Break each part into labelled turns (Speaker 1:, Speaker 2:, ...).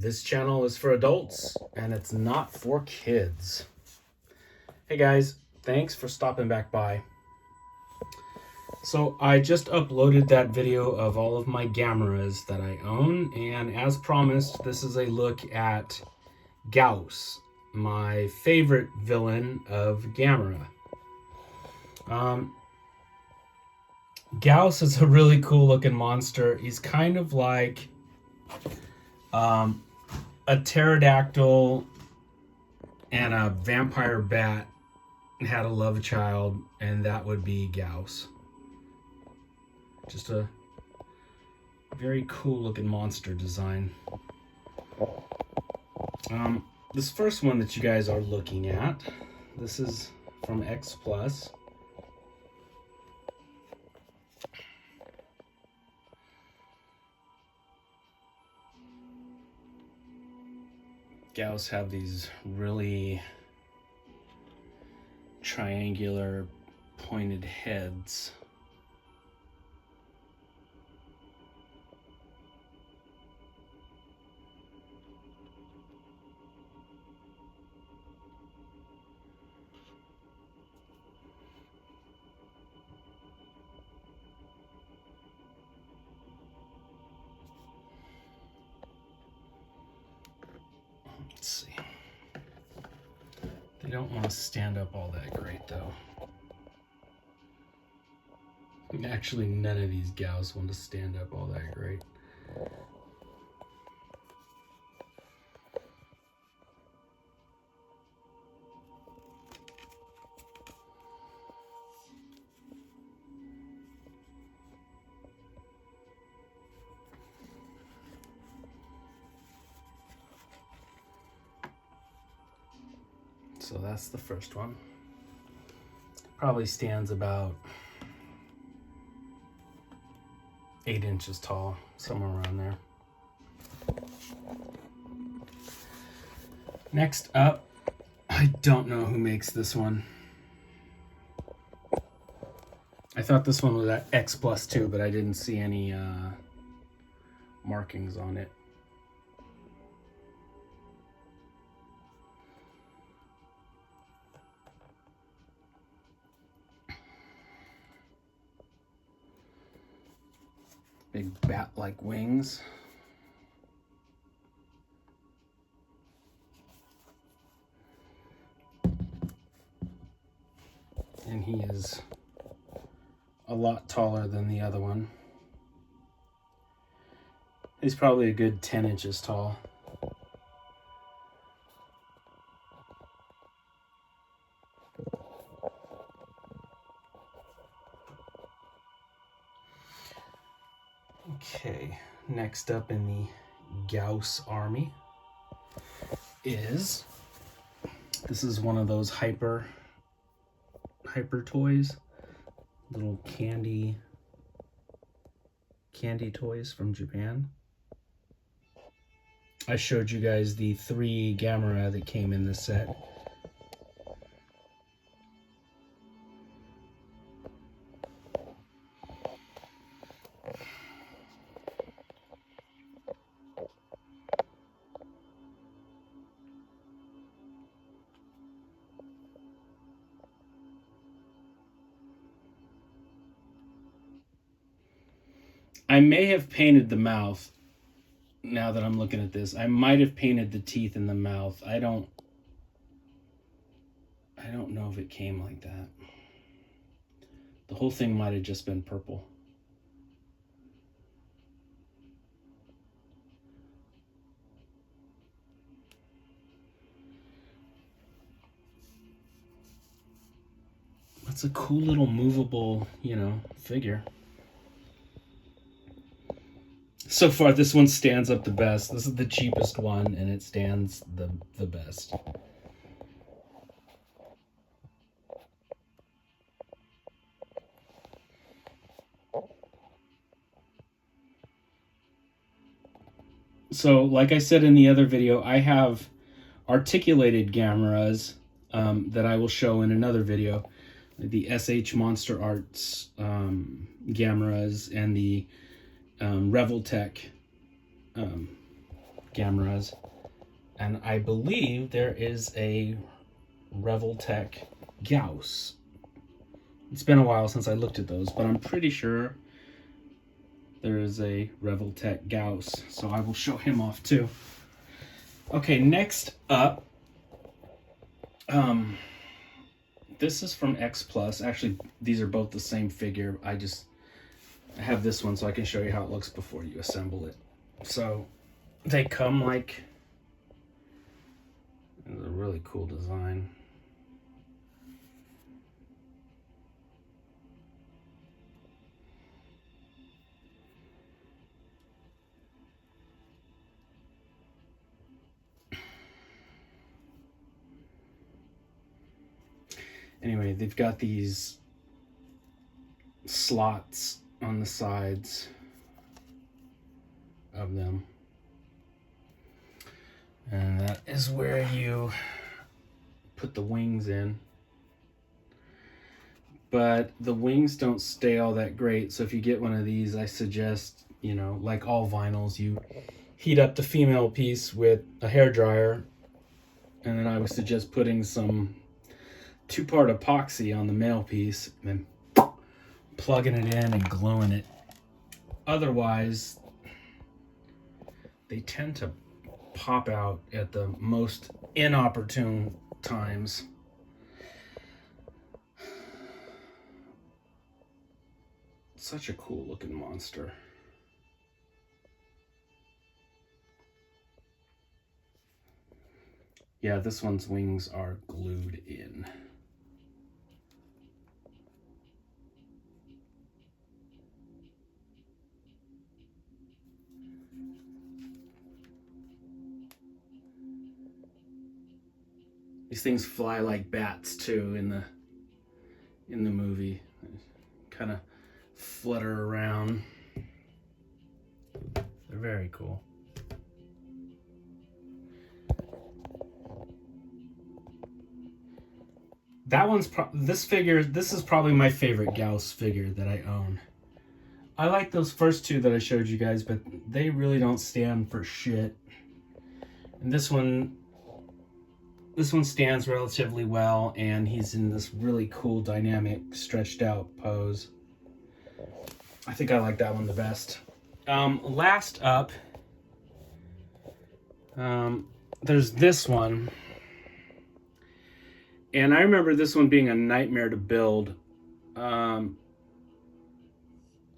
Speaker 1: This channel is for adults and it's not for kids. Hey guys, thanks for stopping back by. So I just uploaded that video of all of my Gameras that I own, and as promised, this is a look at Gyaos, my favorite villain of Gamera. Gyaos is a really cool looking monster. He's kind of like a pterodactyl and a vampire bat had a love child, and that would be Gyaos. Just a very cool looking monster design. This first one that you guys are looking at, this is from X Plus. Gyaos have these really triangular pointed heads. Let's see. They don't want to stand up all that great, though. Actually, none of these Gyaos want to stand up all that great. So that's the first one. Probably stands about 8 inches tall, somewhere around there. Next up, I don't know who makes this one. I thought this one was at X Plus too, but I didn't see any markings on it. Big bat-like wings. And he is a lot taller than the other one. He's probably a good 10 inches tall. Okay, next up in the Gyaos army is, this is one of those hyper toys, little candy toys from Japan. I showed you guys the 3 Gamera that came in this set. I may have painted the mouth. Now that I'm looking at this, I might have painted the teeth in the mouth. I don't know if it came like that. The whole thing might have just been purple. That's a cool little movable, figure. So far, this one stands up the best. This is the cheapest one, and it stands the best. So, like I said in the other video, I have articulated Gameras that I will show in another video. The SH Monster Arts Gameras and the Reveltech Gameras. And I believe there is a Revoltech Gyaos. It's been a while since I looked at those, but I'm pretty sure there is a Revoltech Gyaos, so I will show him off too. Okay, next up, this is from X Plus. Actually, these are both the same figure. I have this one so I can show you how it looks before you assemble it. So they come like, it's a really cool design. Anyway, they've got these slots on the sides of them. And that is where you put the wings in. But the wings don't stay all that great. So if you get one of these, I suggest, you know, like all vinyls, you heat up the female piece with a hairdryer. And then I would suggest putting some 2-part epoxy on the male piece and then plugging it in and gluing it. Otherwise, they tend to pop out at the most inopportune times. Such a cool looking monster. Yeah, this one's wings are glued in. These things fly like bats too in the movie. Kind of flutter around. They're very cool. That one's this is probably my favorite Gyaos figure that I own. I like those first two that I showed you guys, but they really don't stand for shit. And this one stands relatively well, and he's in this really cool dynamic stretched out pose. I think I like that one the best. Last up, there's this one. And I remember this one being a nightmare to build.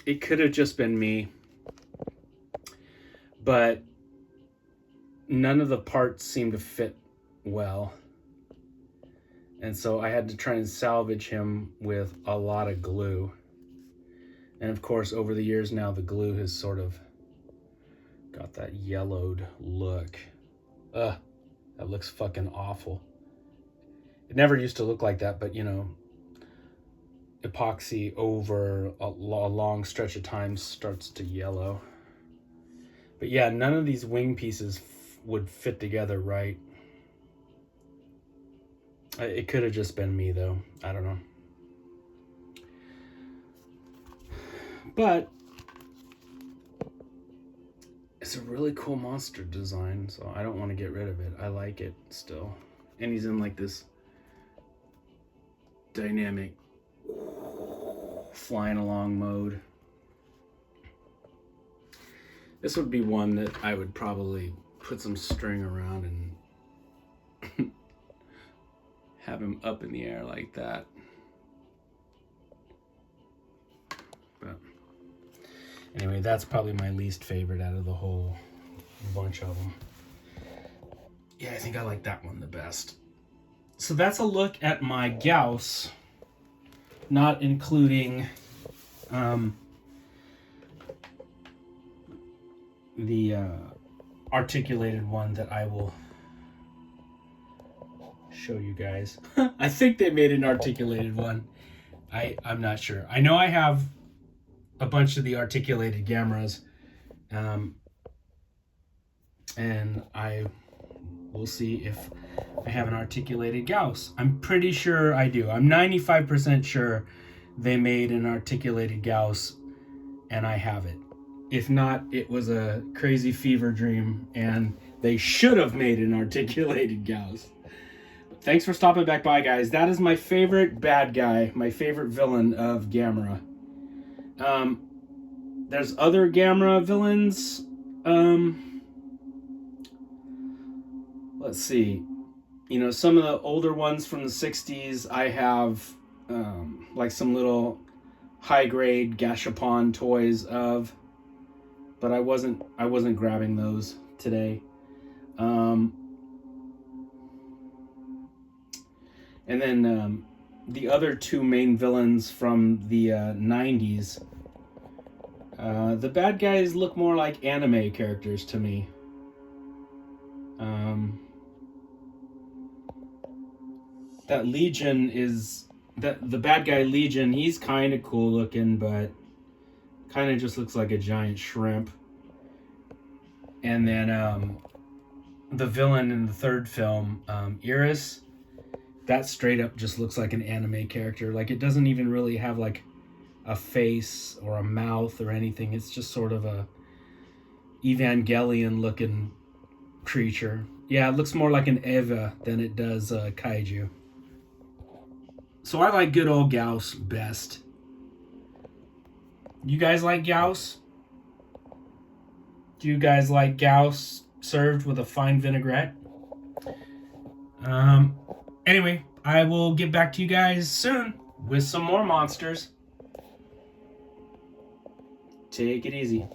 Speaker 1: It could have just been me, but none of the parts seemed to fit well. And so I had to try and salvage him with a lot of glue. And of course, over the years now, the glue has sort of got that yellowed look. Ugh, that looks fucking awful. It never used to look like that, but you know, epoxy over a long stretch of time starts to yellow. But yeah, none of these wing pieces would fit together right. It could have just been me though. I don't know. But it's a really cool monster design, so I don't want to get rid of it. I like it still. And he's in like this dynamic flying along mode. This would be one that I would probably put some string around and have him up in the air like that. But anyway, that's probably my least favorite out of the whole bunch of them. Yeah, I think I like that one the best. So that's a look at my Gyaos, not including the articulated one that I will show you guys. I think they made an articulated one. I'm not sure. I know I have a bunch of the articulated Gameras, and I will see if I have an articulated Gyaos. I'm pretty sure I do. I'm 95% sure they made an articulated Gyaos, and I have it. If not, it was a crazy fever dream, and they should have made an articulated Gyaos. Thanks for stopping back by, guys. That is my favorite bad guy, my favorite villain of Gamera. There's other Gamera villains. Let's see. You know, some of the older ones from the 60s, I have like some little high-grade Gashapon toys of, but I wasn't grabbing those today. And then the other two main villains from the 90s, the bad guys look more like anime characters to me. That Legion is... the bad guy Legion, he's kind of cool looking, but kind of just looks like a giant shrimp. And then the villain in the third film, Iris, that straight up just looks like an anime character. Like, it doesn't even really have like a face or a mouth or anything. It's just sort of a Evangelion looking creature. Yeah, it looks more like an Eva than it does kaiju. So I like good old Gyaos best. You guys like Gyaos? Do you guys like Gyaos served with a fine vinaigrette? Anyway, I will get back to you guys soon with some more monsters. Take it easy.